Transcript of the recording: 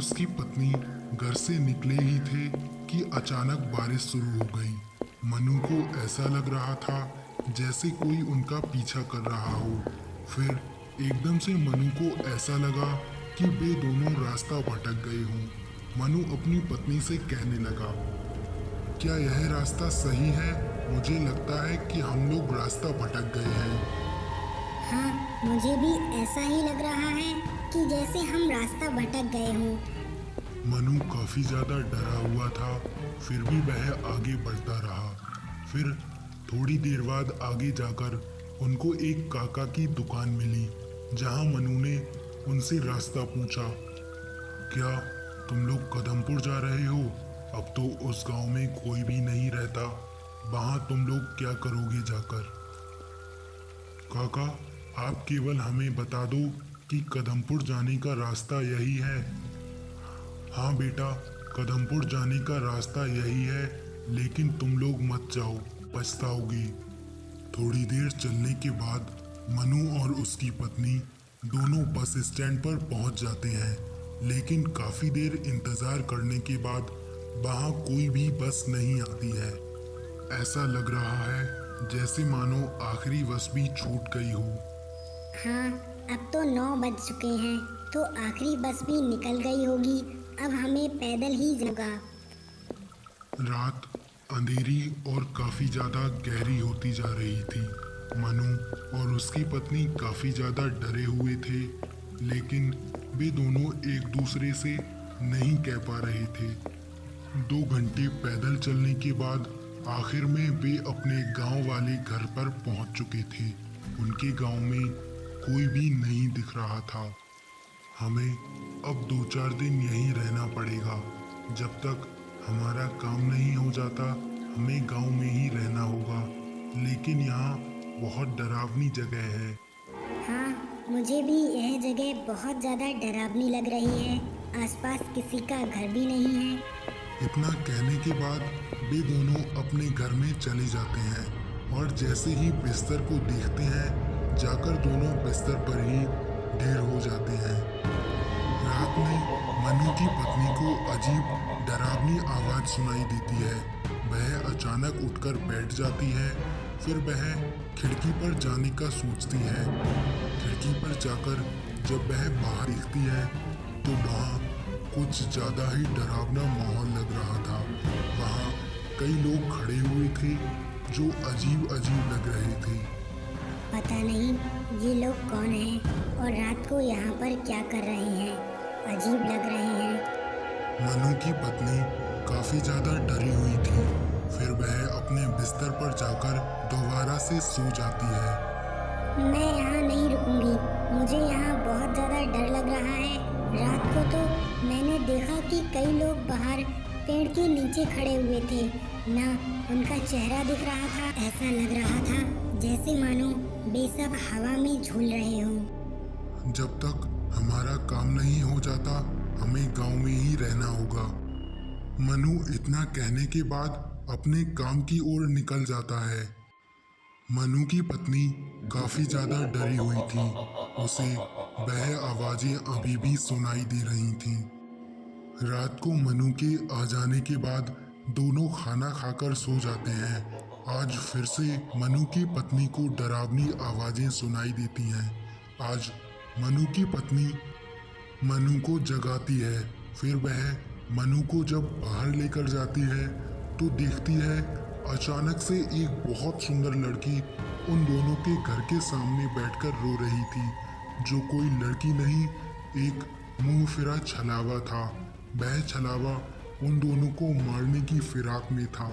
उसकी पत्नी घर से निकले ही थे कि अचानक बारिश शुरू हो गई। मनु को ऐसा लग रहा था जैसे कोई उनका पीछा कर रहा हो। फिर एकदम से मनु को ऐसा लगा कि वे दोनों रास्ता भटक गए हों। मनु अपनी पत्नी से कहने लगा, क्या यह रास्ता सही है? मुझे लगता है कि हम लोग रास्ता भटक गए हैं। हाँ, मुझे भी ऐसा ही लग रहा है कि जैसे हम रास्ता भटक गए हों। मनु काफी ज्यादा डरा हुआ था, फिर भी वह आगे बढ़ता रहा। फिर थोड़ी देर बाद आगे जाकर उनको एक काका की दुकान मिली, जहां मनु ने उनसे रास्ता पूछा। क्या तुम लोग कदमपुर जा रहे हो? अब तो उस गांव में कोई भी नहीं रहता, वहां तुम लोग क्या करोगे जाकर? काका, आप केवल हमें बता दो कि कदमपुर जाने का रास्ता यही है। हाँ बेटा, कदमपुर जाने का रास्ता यही है, लेकिन तुम लोग मत जाओ, पछताओगे। थोड़ी देर चलने के बाद मनु और उसकी पत्नी दोनों बस स्टैंड पर पहुंच जाते हैं, लेकिन काफी देर इंतजार करने के बाद वहां कोई भी बस नहीं आती है। ऐसा लग रहा है जैसे मानो आखिरी बस भी छूट गई हो। हाँ, अब तो 9 बज चुके हैं, तो आखिरी बस भी निकल गई होगी। अब हमें पैदल ही जाना। रात अंधेरी और काफी ज्यादा गहरी होती जा रही थी। मनु और उसकी पत्नी काफी ज्यादा डरे हुए थे, लेकिन वे दोनों एक दूसरे से नहीं कह पा रहे थे। 2 घंटे पैदल चलने के बाद आखिर में वे अपने गांव वाले घर पर पहुंच चुके थे। उनके गांव में कोई भी नहीं दिख रहा था। हमें अब 2-4 दिन यहीं रहना पड़ेगा। जब तक हमारा काम नहीं हो जाता हमें गांव में ही रहना होगा, लेकिन यहाँ बहुत डरावनी जगह है। हाँ, मुझे भी यह जगह बहुत ज़्यादा डरावनी लग रही है। आसपास किसी का घर भी नहीं है। इतना कहने के बाद वे दोनों अपने घर में चले जाते हैं और जैसे ही बिस्तर को देखते हैं जाकर दोनों बिस्तर पर ही ढेर हो जाते हैं। रात में मनु की पत्नी को अजीब डरावनी आवाज सुनाई देती है। वह अचानक उठकर बैठ जाती है। फिर वह खिड़की पर जाने का सोचती है। खिड़की पर जाकर जब वह बाहर देखती है तो वहाँ कुछ ज्यादा ही डरावना माहौल लग रहा था। वहाँ कई लोग खड़े हुए थे जो अजीब अजीब लग रहे थे। पता नहीं ये लोग कौन हैं और रात को यहाँ पर क्या कर रहे हैं। अजीब लग रहे हैं। मनु की पत्नी काफी ज्यादा डरी हुई थी। फिर वह अपने बिस्तर पर जाकर दोबारा से सो जाती है। मैं यहाँ नहीं रुकूंगी, मुझे यहाँ बहुत ज़्यादा डर लग रहा है। रात को तो मैंने देखा कि कई लोग बाहर पेड़ के नीचे खड़े हुए थे, ना उनका चेहरा दिख रहा था। ऐसा लग रहा था जैसे मानो वे सब हवा में झूल रहे हों। जब तक हमारा काम नहीं हो जाता हमें गांव में ही रहना होगा। मनु इतना कहने के बाद अपने काम की ओर निकल जाता है। मनु की पत्नी काफी ज्यादा डरी हुई थी। उसे वह आवाजें अभी भी सुनाई दे रही थीं। रात को मनु के आ जाने के बाद दोनों खाना खाकर सो जाते हैं। आज फिर से मनु की पत्नी को डरावनी आवाजें सुनाई देती हैं। आज मनु की पत्नी मनु को जगाती है। फिर वह मनु को जब बाहर लेकर जाती है तो देखती है अचानक से एक बहुत सुंदर लड़की उन दोनों के घर के सामने बैठकर रो रही थी। जो कोई लड़की नहीं, एक मुंह फिरा छलावा था। वह छलावा उन दोनों को मारने की फिराक में था।